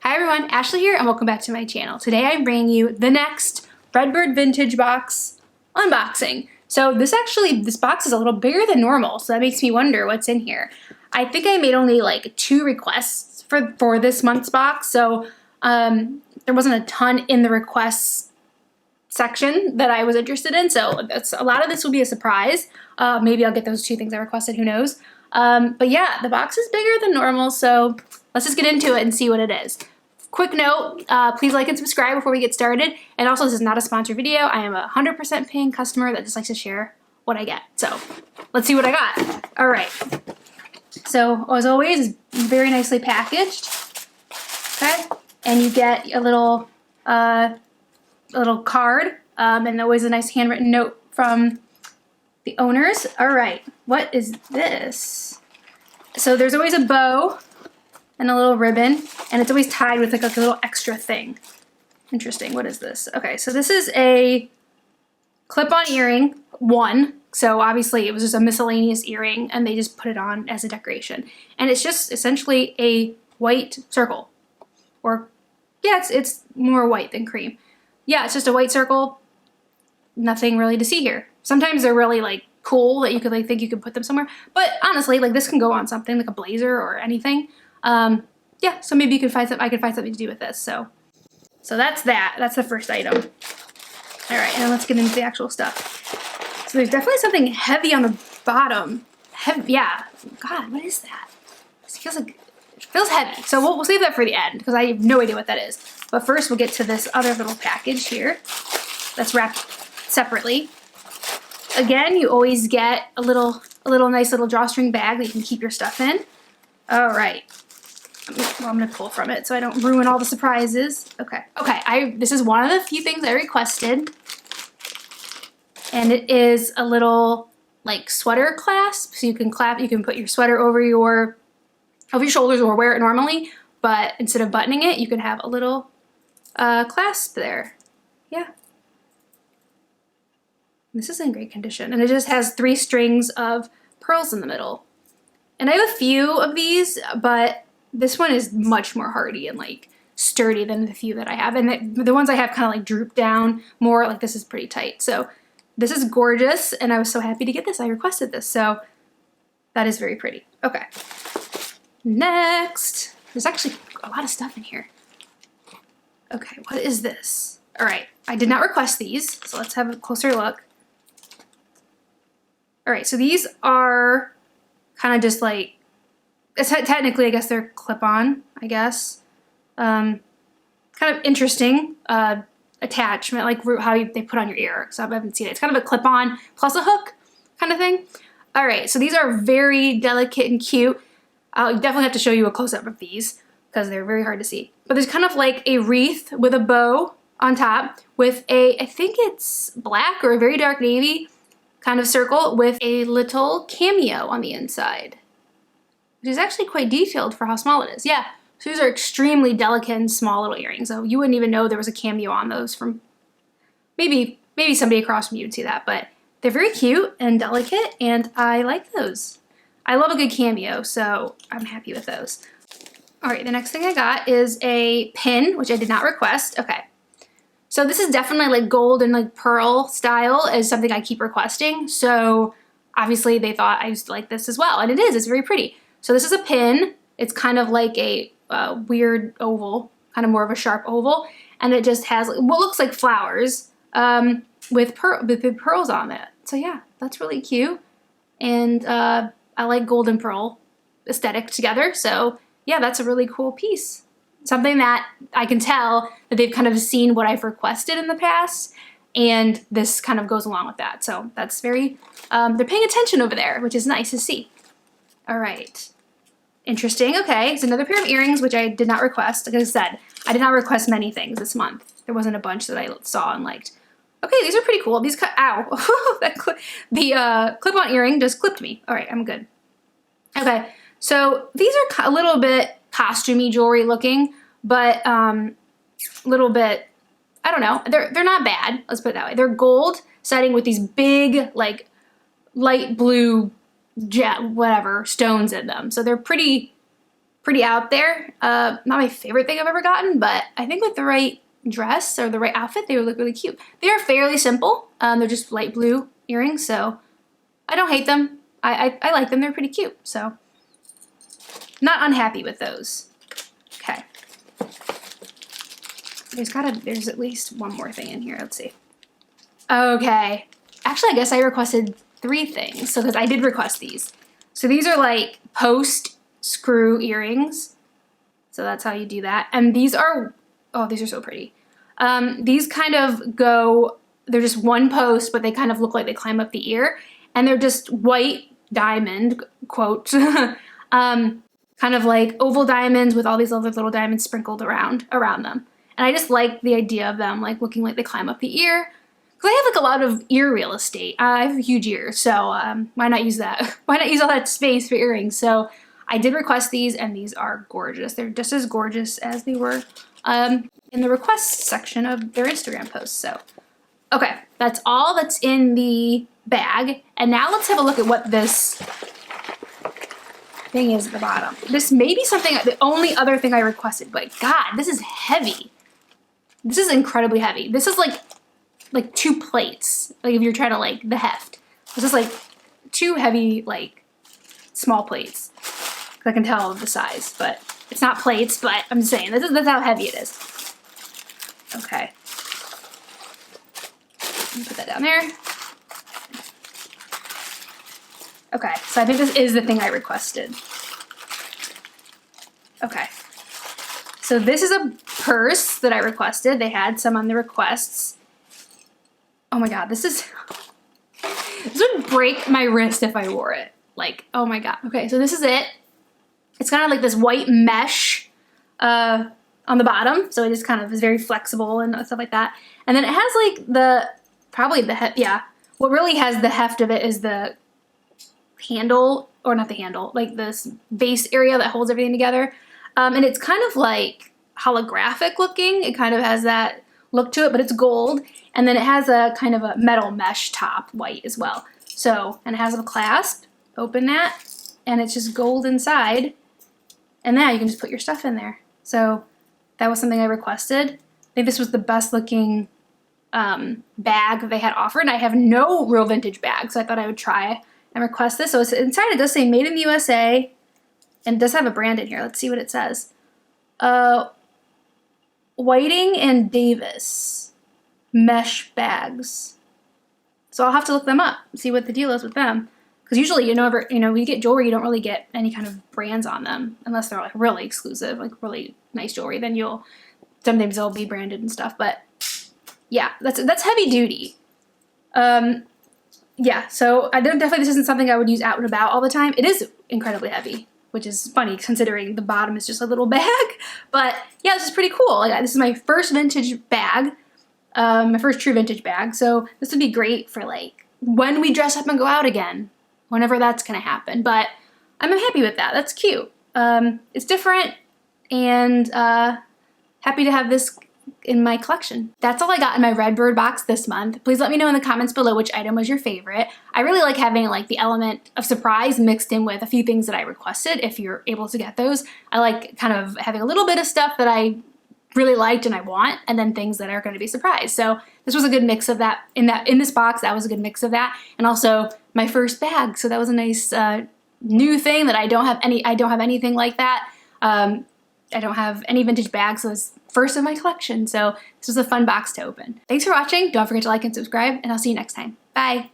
Hi everyone, Ashley here and welcome back to my channel. Today I'm bringing you the next Redbird Vintage Box unboxing. So this box is a little bigger than normal, so that makes me wonder what's in here. I think I made only like 2 requests for this month's box, so there wasn't a ton in the requests section that I was interested in, so a lot of this will be a surprise. Maybe I'll get those 2 things I requested, who knows. But yeah, the box is bigger than normal, so let's just get into it and see what it is. Quick note, please like and subscribe before we get started. And also, this is not a sponsored video. I am a 100% paying customer that just likes to share what I get. So let's see what I got. All right. So as always, it's very nicely packaged. Okay. And you get a little card and always a nice handwritten note from the owners. All right. What is this? So there's always a bow and a little ribbon, and it's always tied with like a little extra thing. Interesting, what is this? Okay, so this is a clip-on earring, one. So obviously it was just a miscellaneous earring and they just put it on as a decoration. And it's just essentially a white circle. Or, yeah, it's more white than cream. Yeah, it's just a white circle, nothing really to see here. Sometimes they're really like cool that you could like think you could put them somewhere, but honestly, like this can go on something like a blazer or anything. Yeah, so maybe you could find I could find something to do with this. So that's that. That's the first item. All right, and then let's get into the actual stuff. So there's definitely something heavy on the bottom. Heavy, yeah. God, what is that? It feels heavy. So we'll save that for the end because I have no idea what that is. But first, we'll get to this other little package here that's wrapped separately. Again, you always get a nice little drawstring bag that you can keep your stuff in. All right. Well, I'm gonna pull from it so I don't ruin all the surprises. Okay. This is one of the few things I requested, and it is a little like sweater clasp. So you can put your sweater over your shoulders or wear it normally, but instead of buttoning it, you can have a little clasp there. Yeah. This is in great condition, and it just has 3 strings of pearls in the middle. And I have a few of these, but this one is much more hardy and like sturdy than the few that I have. And the ones I have kind of like droop down more, like this is pretty tight. So this is gorgeous, and I was so happy to get this. I requested this, so that is very pretty. Okay. Next, there's actually a lot of stuff in here. Okay, what is this? All right, I did not request these, so let's have a closer look. All right, so these are kind of just like, technically, I guess they're clip-on, I guess. Kind of interesting attachment, like how they put on your ear. So I haven't seen it. It's kind of a clip-on plus a hook kind of thing. All right, so these are very delicate and cute. I'll definitely have to show you a close-up of these because they're very hard to see. But there's kind of like a wreath with a bow on top with I think it's black or a very dark navy kind of circle with a little cameo on the inside, which is actually quite detailed for how small it is. Yeah, so these are extremely delicate and small little earrings. So you wouldn't even know there was a cameo on those from maybe somebody across from you would see that, but they're very cute and delicate, and I like those. I love a good cameo, so I'm happy with those. All right, the next thing I got is a pin, which I did not request. Okay. So this is definitely like gold and like pearl style is something I keep requesting. So obviously they thought I used to like this as well, and it is, it's very pretty. So this is a pin. It's kind of like a weird oval, kind of more of a sharp oval, and it just has what looks like flowers with big pearls on it. So yeah, that's really cute, and I like gold and pearl aesthetic together. So yeah, that's a really cool piece. Something that I can tell that they've kind of seen what I've requested in the past, and this kind of goes along with that. So that's very, they're paying attention over there, which is nice to see. All right. Interesting. Okay, it's another pair of earrings, which I did not request. Like I said, I did not request many things this month. There wasn't a bunch that I saw and liked. Okay, these are pretty cool. These ow. The clip-on earring just clipped me. All right, I'm good. Okay, so these are a little bit costumey jewelry looking, but a little bit, I don't know. They're not bad. Let's put it that way. They're gold setting with these big, like, light blue jet whatever stones in them. So they're pretty pretty out there. Not my favorite thing I've ever gotten, but I think with the right dress or the right outfit, they would look really cute. They are fairly simple. They're just light blue earrings, so I don't hate them. I like them. They're pretty cute, so not unhappy with those. Okay. There's at least one more thing in here. Let's see. Okay. Actually, I guess I requested 3 things, so because I did request these. So these are like post screw earrings. So that's how you do that. And these are, oh, these are so pretty. These kind of go, they're just one post, but they kind of look like they climb up the ear. And they're just white diamond, quote, kind of like oval diamonds with all these other little diamonds sprinkled around them. And I just like the idea of them like looking like they climb up the ear. Because I have like a lot of ear real estate. I have a huge ear, so why not use that? Why not use all that space for earrings? So I did request these, and these are gorgeous. They're just as gorgeous as they were in the request section of their Instagram post. So, okay, that's all that's in the bag. And now let's have a look at what this thing is at the bottom. This may be something, the only other thing I requested, but God, this is heavy. This is incredibly heavy. This is like 2 plates, like if you're trying to like the heft. This is like 2 heavy, like small plates. I can tell the size, but it's not plates, but I'm just saying, that's how heavy it is. Okay. Let me put that down there. Okay, so I think this is the thing I requested. Okay. So this is a purse that I requested. They had some on the requests. Oh my God, this would break my wrist if I wore it. Like, oh my God. Okay, so this is it. It's kind of like this white mesh on the bottom. So it just kind of is very flexible and stuff like that. And then it has like probably the heft, yeah. What really has the heft of it is the handle, or not the handle, like this base area that holds everything together. And it's kind of like holographic looking. It kind of has that look to it, but it's gold. And then it has a kind of a metal mesh top, white as well. So, and it has a clasp, open that, and it's just gold inside. And now you can just put your stuff in there. So that was something I requested. I think this was the best looking bag they had offered. And I have no real vintage bag, so I thought I would try and request this. So it's, inside it does say made in the USA, and it does have a brand in here. Let's see what it says. Whiting and Davis mesh bags. So I'll have to look them up, see what the deal is with them. Because usually, when you get jewelry, you don't really get any kind of brands on them unless they're like really exclusive, like really nice jewelry. Then sometimes they'll be branded and stuff. But yeah, that's heavy duty. Yeah, so definitely this isn't something I would use out and about all the time. It is incredibly heavy, which is funny considering the bottom is just a little bag. But yeah, this is pretty cool. Like, this is my first vintage bag, my first true vintage bag. So this would be great for like when we dress up and go out again, whenever that's gonna happen. But I'm happy with that. That's cute. It's different, and happy to have this in my collection. That's all I got in my Redbird box this month. Please let me know in the comments below which item was your favorite. I really like having like the element of surprise mixed in with a few things that I requested, if you're able to get those. I like kind of having a little bit of stuff that I really liked and I want, and then things that are going to be surprise. So this was a good mix of that. In this box, that was a good mix of that. And also my first bag. So that was a nice new thing that I don't have anything like that. I don't have any vintage bags, so it's first in my collection. So this was a fun box to open. Thanks for watching. Don't forget to like and subscribe, and I'll see you next time. Bye.